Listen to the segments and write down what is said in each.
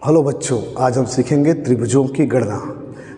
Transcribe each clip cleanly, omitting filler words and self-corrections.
Hello बच्चों, आज हम सीखेंगे त्रिभुजों की गणना।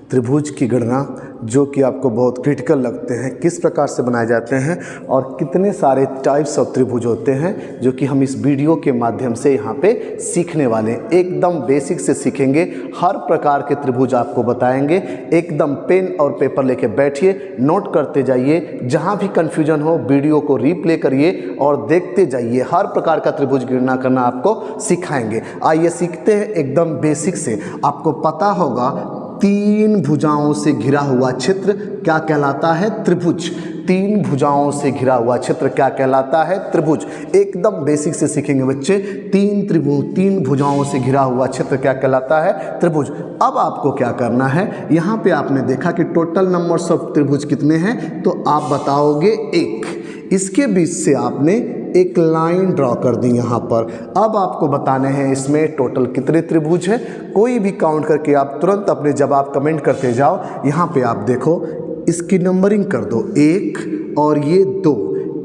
त्रिभुज की गणना जो कि आपको बहुत क्रिटिकल लगते हैं, किस प्रकार से बनाए जाते हैं और कितने सारे टाइप्स ऑफ त्रिभुज होते हैं, जो कि हम इस वीडियो के माध्यम से यहाँ पे सीखने वाले हैं। एकदम बेसिक से सीखेंगे, हर प्रकार के त्रिभुज आपको बताएंगे। एकदम पेन और पेपर लेके बैठिए, नोट करते जाइए, जहाँ भी कन्फ्यूजन हो वीडियो को रिप्ले करिए और देखते जाइए। हर प्रकार का त्रिभुज गणना करना आपको सिखाएंगे। आइए सीखते हैं एकदम बेसिक से। आपको पता होगा तीन भुजाओं से घिरा हुआ क्षेत्र क्या कहलाता है? त्रिभुज। तीन भुजाओं से घिरा हुआ क्षेत्र क्या कहलाता है? त्रिभुज। एकदम बेसिक से सीखेंगे बच्चे। तीन भुजाओं से घिरा हुआ क्षेत्र क्या कहलाता है? त्रिभुज। अब आपको क्या करना है, यहाँ पे आपने देखा कि टोटल नंबर्स ऑफ त्रिभुज कितने हैं, तो आप बताओगे एक। इसके बीच से आपने एक लाइन ड्रॉ कर दी यहाँ पर। अब आपको बताने हैं इसमें टोटल कितने त्रिभुज हैं। कोई भी काउंट करके आप तुरंत अपने जवाब कमेंट करते जाओ। यहाँ पे आप देखो, इसकी नंबरिंग कर दो, एक और ये दो,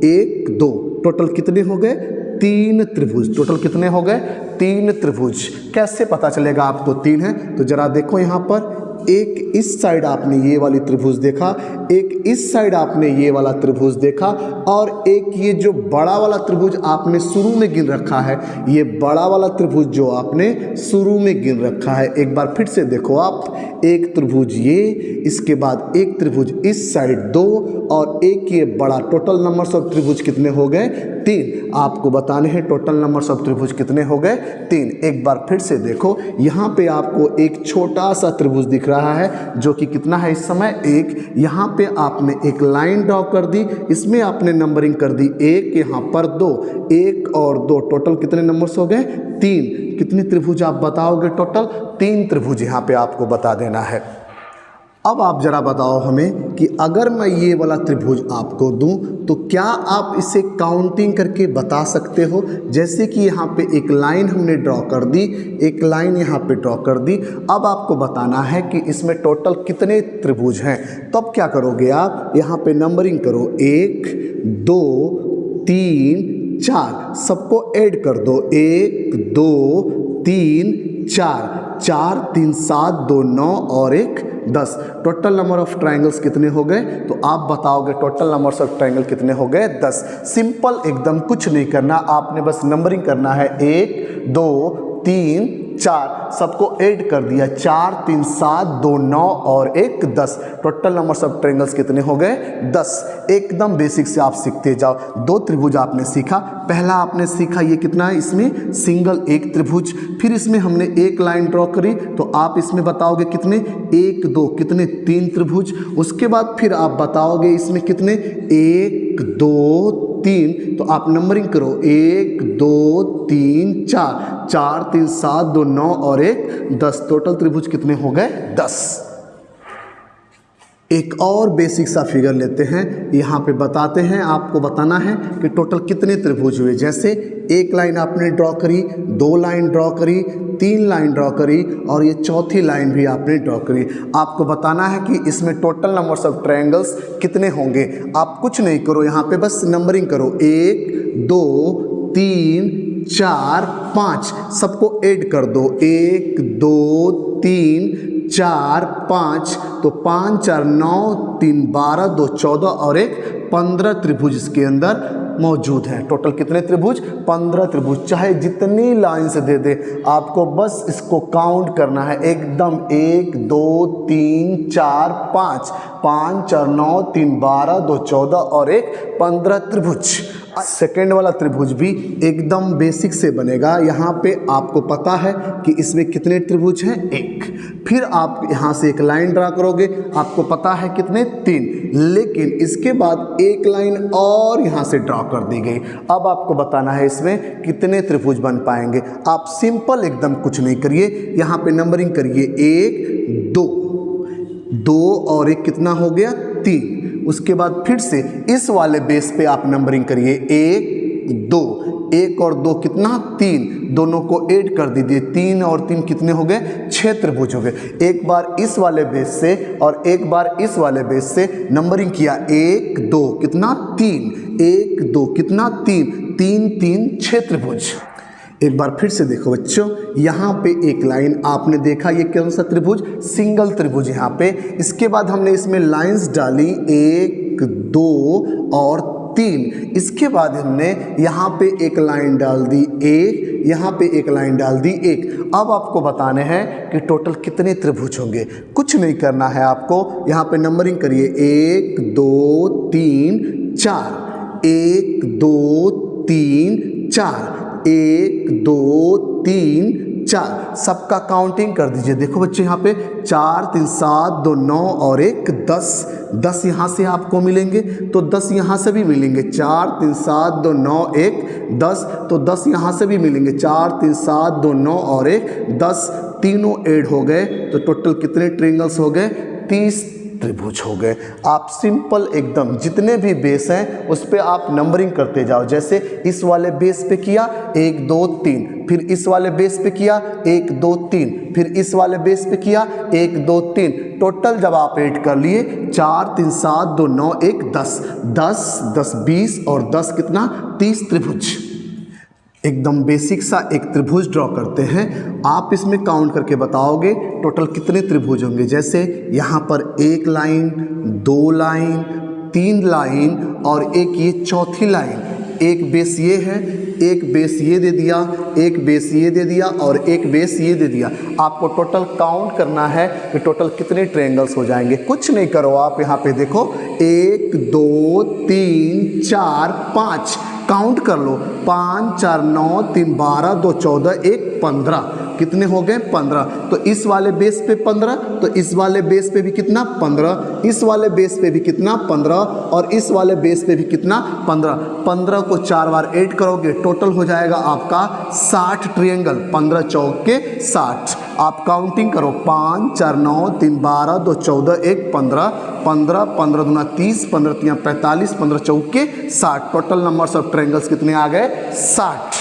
एक दो, टोटल कितने हो गए? तीन त्रिभुज। टोटल कितने हो गए? तीन त्रिभुज। कैसे पता चलेगा आपको तीन है? तो जरा देखो यहाँ पर, एक इस साइड आपने ये वाली त्रिभुज देखा, एक इस साइड आपने ये वाला त्रिभुज देखा, और एक ये जो बड़ा वाला त्रिभुज आपने शुरू में गिन रखा है, ये बड़ा वाला त्रिभुज जो आपने शुरू में गिन रखा है। एक बार फिर से देखो आप, एक त्रिभुज ये, इसके बाद एक त्रिभुज इस साइड दो, और एक ये बड़ा। टोटल नंबर्स ऑफ त्रिभुज कितने हो गए? तीन। आपको बताने हैं टोटल नंबर्स ऑफ त्रिभुज कितने हो गए? तीन। एक बार फिर से देखो, यहाँ पे आपको एक छोटा सा त्रिभुज दिख रहा है जो कि कितना है इस समय? एक। यहाँ पे आपने एक लाइन ड्रॉ कर दी, इसमें आपने नंबरिंग कर दी, एक, यहाँ पर दो, एक और दो, टोटल कितने नंबर्स हो गए? तीन। कितने त्रिभुज आप बताओगे? टोटल तीन त्रिभुज यहाँ पे आपको बता देना है। अब आप जरा बताओ हमें कि अगर मैं ये वाला त्रिभुज आपको दूं तो क्या आप इसे काउंटिंग करके बता सकते हो? जैसे कि यहाँ पे एक लाइन हमने ड्रॉ कर दी, एक लाइन यहाँ पे ड्रॉ कर दी। अब आपको बताना है कि इसमें टोटल कितने त्रिभुज हैं। तो अब क्या करोगे आप? यहाँ पे नंबरिंग करो, एक, दो, तीन, चार, सबको ऐड कर दो, एक, दो, तीन, चार, चार, तीन, सात, दो, नौ और एक 10। टोटल नंबर ऑफ ट्राइंगल्स कितने हो गए? तो आप बताओगे टोटल नंबर्स ऑफ ट्राइंगल कितने हो गए? 10। सिंपल, एकदम कुछ नहीं करना, आपने बस नंबरिंग करना है, एक, दो, तीन, चार, सबको ऐड कर दिया, चार, तीन, सात, दो, नौ और एक 10। टोटल नंबर्स ऑफ ट्रायंगल्स कितने हो गए? 10। एकदम बेसिक से आप सीखते जाओ। दो त्रिभुज आपने सीखा, पहला आपने सीखा ये कितना है, इसमें सिंगल एक त्रिभुज। फिर इसमें हमने एक लाइन ड्रॉ करी, तो आप इसमें बताओगे कितने? एक, दो, कितने? तीन त्रिभुज। उसके बाद फिर आप बताओगे इसमें कितने? एक, दो, तीन। तो आप नंबरिंग करो, एक, दो, तीन, चार, चार, तीन, सात, दो, नौ और एक 10। टोटल त्रिभुज कितने हो गए? 10। एक और बेसिक सा फिगर लेते हैं, यहाँ पे बताते हैं, आपको बताना है कि टोटल कितने त्रिभुज हुए। जैसे एक लाइन आपने ड्रॉ करी, दो लाइन ड्रॉ करी, तीन लाइन ड्रॉ करी और ये चौथी लाइन भी आपने ड्रॉ करी। आपको बताना है कि इसमें टोटल नंबर्स ऑफ ट्रायंगल्स कितने होंगे। आप कुछ नहीं करो, यहाँ पे बस नंबरिंग करो, एक, दो, तीन, चार, पाँच, सबको ऐड कर दो, एक, दो, तीन, चार, पाँच, तो पाँच, चार, नौ, तीन, 12, दो, 14 और एक 15 त्रिभुज इसके अंदर मौजूद हैं। टोटल कितने त्रिभुज? 15 त्रिभुज। चाहे जितनी लाइन से दे दे, आपको बस इसको काउंट करना है एकदम, एक, दो, तीन, चार, पाँच, पाँच, चार, नौ, तीन, 12, दो, 14 और एक 15 त्रिभुज। सेकेंड वाला त्रिभुज भी एकदम बेसिक से बनेगा। यहाँ पे आपको पता है कि इसमें कितने त्रिभुज हैं? एक। फिर आप यहाँ से एक लाइन ड्रा करोगे, आपको पता है कितने? तीन। लेकिन इसके बाद एक लाइन और यहाँ से ड्रा कर दी गई। अब आपको बताना है इसमें कितने त्रिभुज बन पाएंगे। आप सिंपल एकदम कुछ नहीं करिए, यहाँ पे नंबरिंग करिए, एक, दो, दो और एक कितना हो गया? तीन। उसके बाद फिर से इस वाले बेस पे आप नंबरिंग करिए, एक, दो, एक और दो कितना? तीन। दोनों को ऐड कर दीजिए, तीन और तीन कितने हो गए? 6 त्रिभुज हो गए। एक बार इस वाले बेस से और एक बार इस वाले बेस से नंबरिंग किया, एक, दो, कितना? तीन, एक, दो, कितना? तीन, तीन, तीन, 6 त्रिभुज। एक बार फिर से देखो बच्चों, यहाँ पे एक लाइन आपने देखा, ये कौन सा त्रिभुज, सिंगल त्रिभुज यहाँ पे। इसके बाद हमने इसमें लाइंस डाली 1 2 और 3। इसके बाद हमने यहाँ पे एक लाइन डाल दी 1, यहाँ पे एक लाइन डाल दी 1। अब आपको बताने हैं कि टोटल कितने त्रिभुज होंगे। कुछ नहीं करना है आपको, यहाँ पे नंबरिंग करिए 1 2 3 4, 1 2 3 4, 1 2 3 4, सबका काउंटिंग कर दीजिए। देखो बच्चे यहाँ पे 4 3 7 2 9 और 1 10, 10 यहाँ से आपको मिलेंगे तो 10 यहाँ से भी मिलेंगे। 4 3 7 2 9 1 10, तो 10 यहाँ से भी मिलेंगे। 4 3 7 2 9 और 1 10, तीनों ऐड हो गए तो टोटल कितने ट्रायंगल्स हो गए, 30 त्रिभुज हो गए। आप सिंपल एकदम जितने भी बेस हैं उस पे आप नंबरिंग करते जाओ। जैसे इस वाले बेस पे किया 1 2 3, फिर इस वाले बेस पे किया 1 2 3, फिर इस वाले बेस पे किया 1 2 3। टोटल जब आप ऐड कर लिए 4 3 7 2 9 1 10, 10 10 20 और 10 कितना, 30 त्रिभुज। एकदम बेसिक सा एक त्रिभुज ड्रॉ करते हैं। आप इसमें काउंट करके बताओगे टोटल कितने त्रिभुज होंगे। जैसे यहाँ पर 1 लाइन, 2 लाइन, 3 लाइन और एक ये चौथी लाइन। एक बेस ये है, एक बेस ये दे दिया, एक बेस ये दे दिया और एक बेस ये दे दिया। आपको टोटल काउंट करना है कि टोटल कितने ट्रायंगल्स हो जाएंगे। कुछ नहीं करो, आप यहाँ पे देखो 1 2 3 4 5, काउंट कर लो, 5 4 9 3 12 2 14 1 15, कितने हो गए 15। तो इस वाले बेस पे 15, तो इस वाले बेस पे भी कितना 15, इस वाले बेस पे भी कितना 15 और इस वाले बेस पे भी कितना 15। 15 को 4 बार ऐड करोगे टोटल हो जाएगा आपका 60 ट्रायंगल। 15 चौक के 60। आप काउंटिंग करो, 5 4 9 3 12 2 14 1 15, 15 15 दूना 30, 15 3 45, 15 चौक के 60। टोटल नंबर्स ऑफ ट्रायंगल्स कितने आ गए, 60।